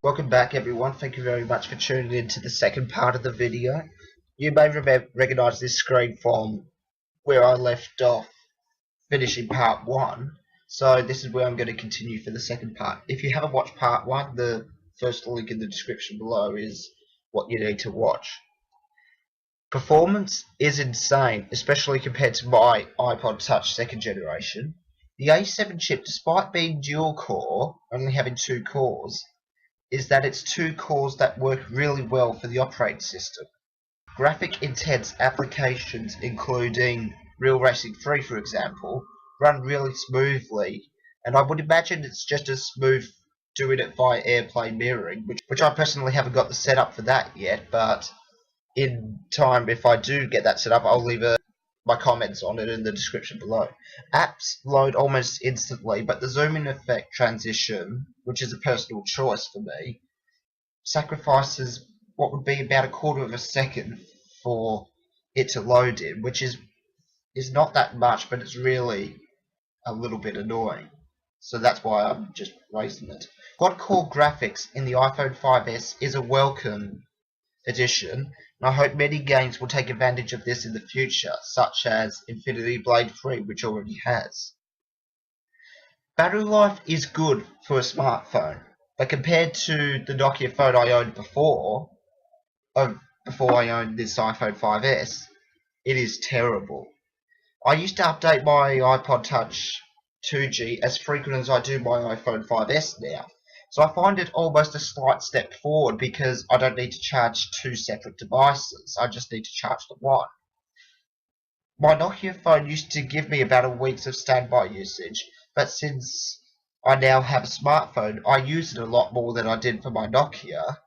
Welcome back everyone, thank you very much for tuning in to the second part of the video. You may recognise this screen from where I left off finishing part 1, so this is where I'm going to continue for the second part. If you haven't watched part 1, the first link in the description below is what you need to watch. Performance is insane, especially compared to my iPod Touch 2nd generation. The A7 chip, despite being dual core, only having 2 cores, is that it's 2 cores that work really well for the operating system. Graphic intense applications including Real Racing 3 for example run really smoothly, and I would imagine it's just as smooth doing it via AirPlay mirroring, which I personally haven't got the setup for that yet, but in time if I do get that set up I'll leave my comments on it in the description below. Apps load almost instantly, but the zoom-in effect transition, which is a personal choice for me, sacrifices what would be about a quarter of a second for it to load in, which is not that much, but it's really a little bit annoying. So that's why I'm just raising it. Quad-core graphics in the iPhone 5s is a welcome addition, and I hope many games will take advantage of this in the future, such as Infinity Blade 3, which already has. Battery life is good for a smartphone, but compared to the Nokia phone I owned before I owned this iPhone 5s, it is terrible. I used to update my iPod Touch 2G as frequent as I do my iPhone 5s now, so I find it almost a slight step forward because I don't need to charge 2 separate devices, I just need to charge the one. My Nokia phone used to give me about a week's of standby usage, but since I now have a smartphone, I use it a lot more than I did for my Nokia,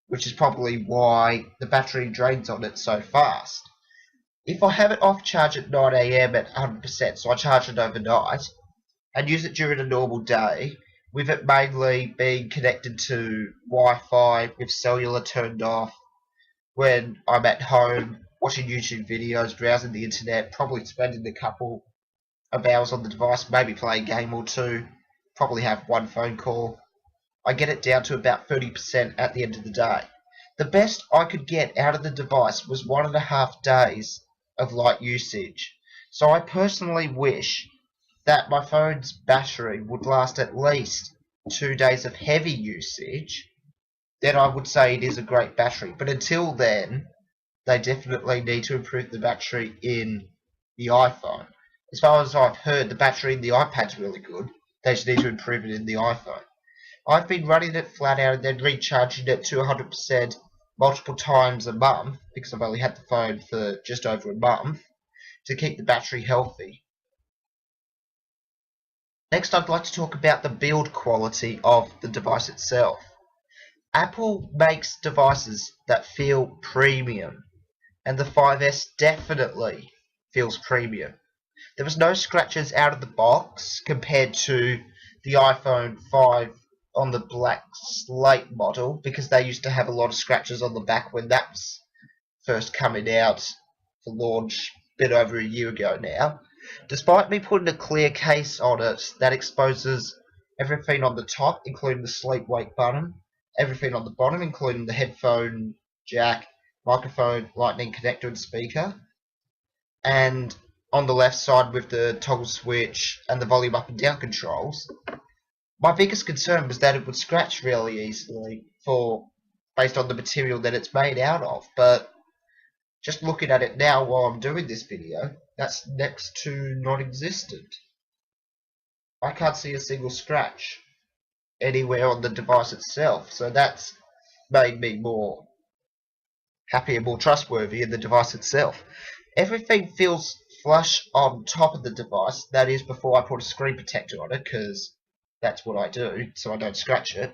which is probably why the battery drains on it so fast. If I have it off charge at 9 AM at 100%, so I charge it overnight, and use it during a normal day, with it mainly being connected to Wi-Fi with cellular turned off, when I'm at home watching YouTube videos, browsing the internet, probably spending a couple of hours on the device, maybe play a game or two, probably have one phone call, I get it down to about 30% at the end of the day. The best I could get out of the device was 1.5 days of light usage, so I personally wish that my phone's battery would last at least 2 days of heavy usage. Then I would say it is a great battery, but until then they definitely need to improve the battery in the iPhone. As far as I've heard, the battery in the iPad's really good. They just need to improve it in the iPhone. I've been running it flat out and then recharging it to 100% multiple times a month, because I've only had the phone for just over a month, to keep the battery healthy. Next, I'd like to talk about the build quality of the device itself. Apple makes devices that feel premium, and the 5S definitely feels premium. There was no scratches out of the box compared to the iPhone 5 on the black slate model, because they used to have a lot of scratches on the back when that was first coming out for launch a bit over a year ago now. Despite me putting a clear case on it that exposes everything on the top, including the sleep wake button, everything on the bottom, including the headphone jack, microphone, lightning connector and speaker, and on the left side with the toggle switch and the volume up and down controls, my biggest concern was that it would scratch really easily based on the material that it's made out of, but just looking at it now while I'm doing this video, that's next to non-existent. I can't see a single scratch anywhere on the device itself, so that's made me more happy and more trustworthy in the device itself. Everything feels flush on top of the device, that is before I put a screen protector on it, because that's what I do, so I don't scratch it.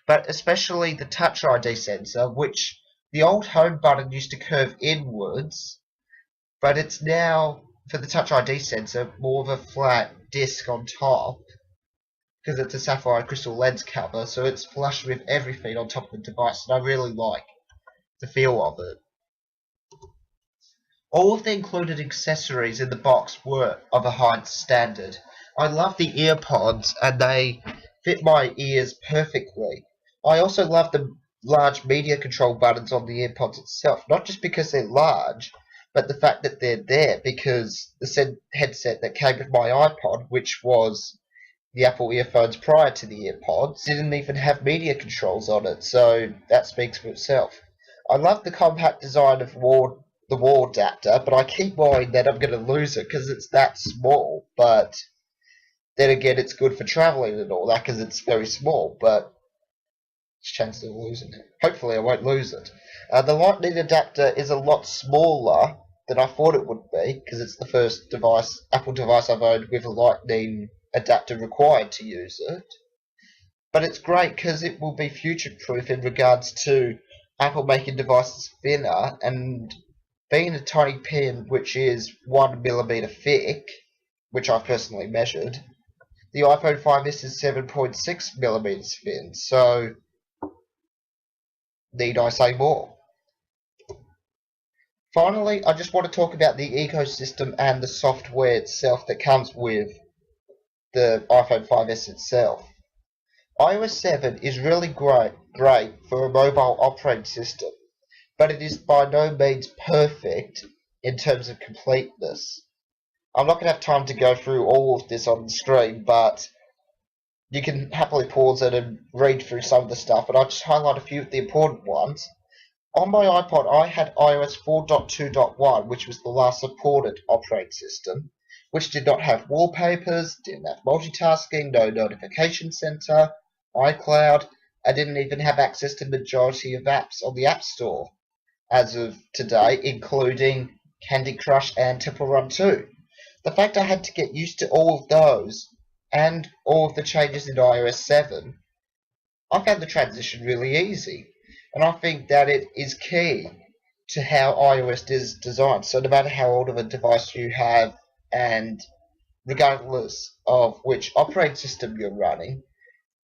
But especially the Touch ID sensor, which the old home button used to curve inwards, but it's now, for the Touch ID sensor, more of a flat disc on top, because it's a sapphire crystal lens cover, so it's flush with everything on top of the device, and I really like the feel of it. All of the included accessories in the box were of a high standard. I love the earpods, and they fit my ears perfectly. I also love the large media control buttons on the AirPods itself, not just because they're large, but the fact that they're there because the said headset that came with my iPod, which was the Apple earphones prior to the AirPods, didn't even have media controls on it, so that speaks for itself. I love the compact design of the wall adapter, but I keep worrying that I'm going to lose it because it's that small, but then again it's good for travelling and all that because it's very small, but chance of losing it. Hopefully, I won't lose it. The Lightning adapter is a lot smaller than I thought it would be because it's the first Apple device I've owned with a Lightning adapter required to use it. But it's great because it will be future-proof in regards to Apple making devices thinner and being a tiny pin, which is 1 millimeter thick, which I've personally measured. The iPhone 5S is 7.6 millimeters thin, so need I say more? Finally, I just want to talk about the ecosystem and the software itself that comes with the iPhone 5S itself. iOS 7 is really great for a mobile operating system, but it is by no means perfect in terms of completeness. I'm not going to have time to go through all of this on the screen, but you can happily pause it and read through some of the stuff, but I'll just highlight a few of the important ones. On my iPod, I had iOS 4.2.1, which was the last supported operating system, which did not have wallpapers, didn't have multitasking, no notification center, iCloud, and didn't even have access to the majority of apps on the App Store as of today, including Candy Crush and Temple Run 2. The fact I had to get used to all of those and all of the changes in iOS 7, I found the transition really easy. And I think that it is key to how iOS is designed. So no matter how old of a device you have, and regardless of which operating system you're running,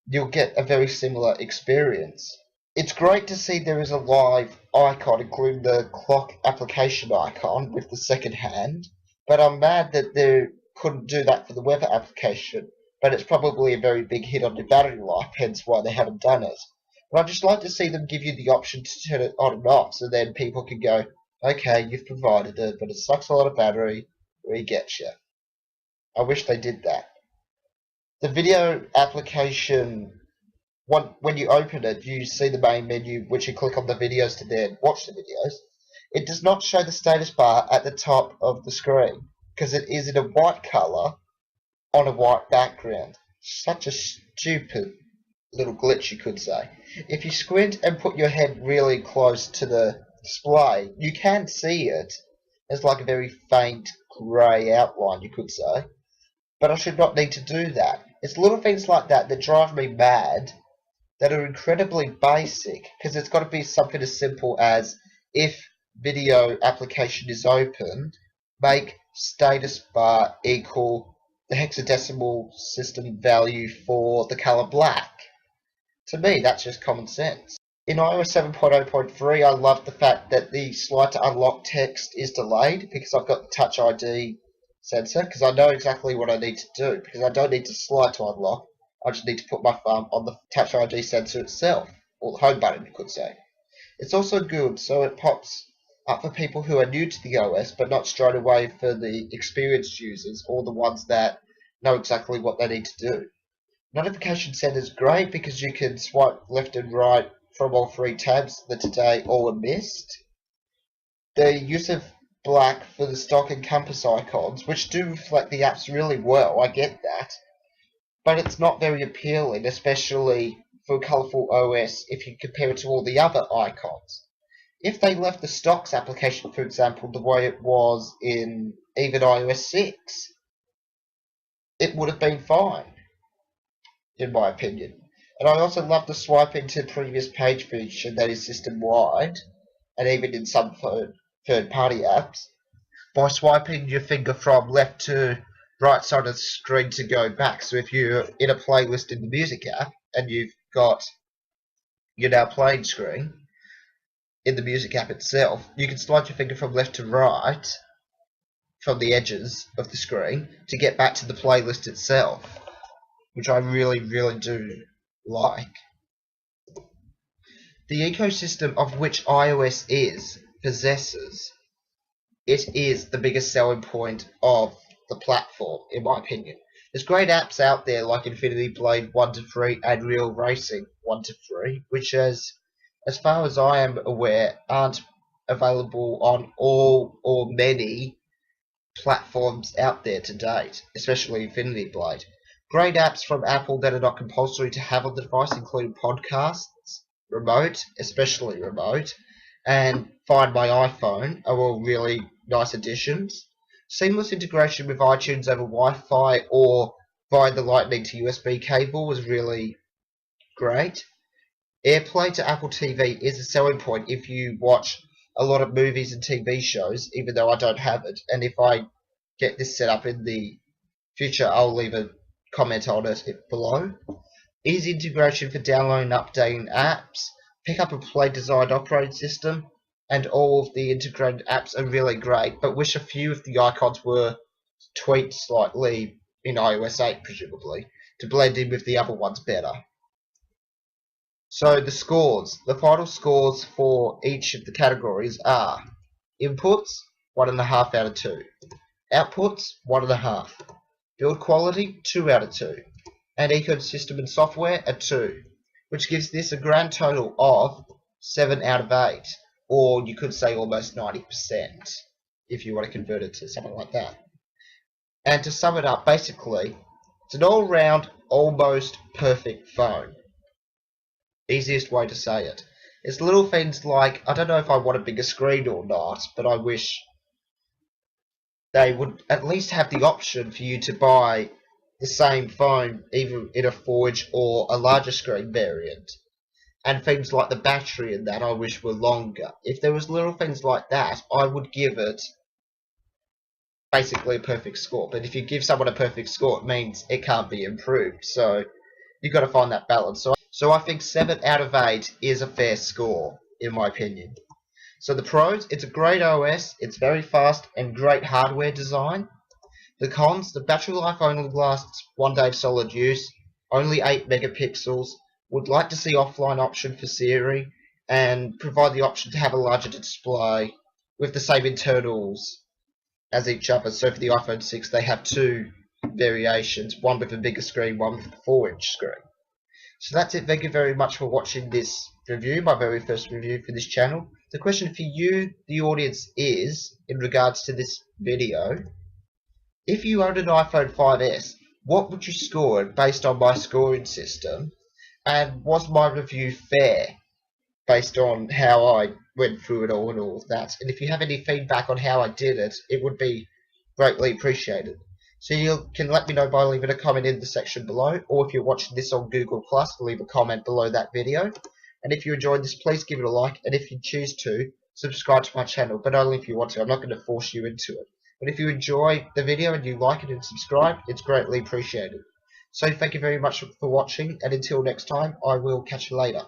you'll get a very similar experience. It's great to see there is a live icon, including the clock application icon with the second hand, but I'm mad that they couldn't do that for the weather application. But it's probably a very big hit on your battery life, hence why they haven't done it. But I'd just like to see them give you the option to turn it on and off, so then people can go, okay, you've provided it, but it sucks a lot of battery, we get you. I wish they did that. The video application, when you open it, you see the main menu, which you click on the videos to then watch the videos. It does not show the status bar at the top of the screen, because it is in a white color on a white background. Such a stupid little glitch, you could say. If you squint and put your head really close to the display, you can see it. It's like a very faint grey outline, you could say. But I should not need to do that. It's little things like that that drive me mad, that are incredibly basic, because it's got to be something as simple as, if video application is open, make status bar equal the hexadecimal system value for the color black. To me, that's just common sense. In iOS 7.0.3, I love the fact that the slide to unlock text is delayed because I've got the Touch ID sensor, because I know exactly what I need to do, because I don't need to slide to unlock, I just need to put my thumb on the Touch ID sensor itself, or the home button, you could say. It's also good, so it pops up for people who are new to the OS, but not straight away for the experienced users, or the ones that know exactly what they need to do. Notification Center is great because you can swipe left and right from all three tabs that today all are missed. The use of black for the stock and compass icons, which do reflect the apps really well, I get that, but it's not very appealing, especially for a colourful OS if you compare it to all the other icons. If they left the stocks application, for example, the way it was in even iOS 6, it would have been fine, in my opinion. And I also love the swipe into previous page feature that is system-wide, and even in some third-party apps, by swiping your finger from left to right side of the screen to go back. So if you're in a playlist in the music app, and you've got your now playing screen in the music app itself, you can slide your finger from left to right from the edges of the screen to get back to the playlist itself, which I really, really do like. The ecosystem of which iOS possesses, it is the biggest selling point of the platform, in my opinion. There's great apps out there like Infinity Blade 1 to 3 and Real Racing 1 to 3, which as far as I am aware, aren't available on all or many platforms out there to date, especially Infinity Blade. Great apps from Apple that are not compulsory to have on the device, including podcasts, remote, especially remote, and Find My iPhone are all really nice additions. Seamless integration with iTunes over Wi-Fi or via the Lightning to USB cable was really great. AirPlay to Apple TV is a selling point if you watch a lot of movies and TV shows, even though I don't have it. And if I get this set up in the future, I'll leave a comment on it below. Easy integration for downloading and updating apps. Pick up and play designed operating system. And all of the integrated apps are really great, but wish a few of the icons were tweaked slightly in iOS 8, presumably, to blend in with the other ones better. So the scores, the final scores for each of the categories are inputs, 1.5 out of 2. Outputs, 1.5. Build quality, 2 out of 2. And ecosystem and software, a 2. Which gives this a grand total of 7 out of 8. Or you could say almost 90%, if you want to convert it to something like that. And to sum it up, basically, it's an all-round, almost perfect phone. Easiest way to say it. It's little things like, I don't know if I want a bigger screen or not, but I wish they would at least have the option for you to buy the same phone, either in a 4-inch or a larger screen variant. And things like the battery and that I wish were longer. If there was little things like that, I would give it basically a perfect score. But if you give someone a perfect score, it means it can't be improved. So you've got to find that balance. So I think 7 out of 8 is a fair score, in my opinion. So the pros, it's a great OS, it's very fast and great hardware design. The cons, the battery life only lasts 1 day of solid use, only 8 megapixels. Would like to see offline option for Siri and provide the option to have a larger display with the same internals as each other. So for the iPhone 6 they have 2 variations, one with a bigger screen, one with a 4-inch screen. So that's it. Thank you very much for watching this review, my very first review for this channel. The question for you, the audience, is, in regards to this video, if you owned an iPhone 5S, what would you score it based on my scoring system? And was my review fair based on how I went through it all and all of that? And if you have any feedback on how I did it, it would be greatly appreciated. So you can let me know by leaving a comment in the section below, or if you're watching this on Google+, leave a comment below that video. And if you enjoyed this, please give it a like, and if you choose to, subscribe to my channel, but only if you want to. I'm not going to force you into it. But if you enjoy the video and you like it and subscribe, it's greatly appreciated. So thank you very much for watching, and until next time, I will catch you later.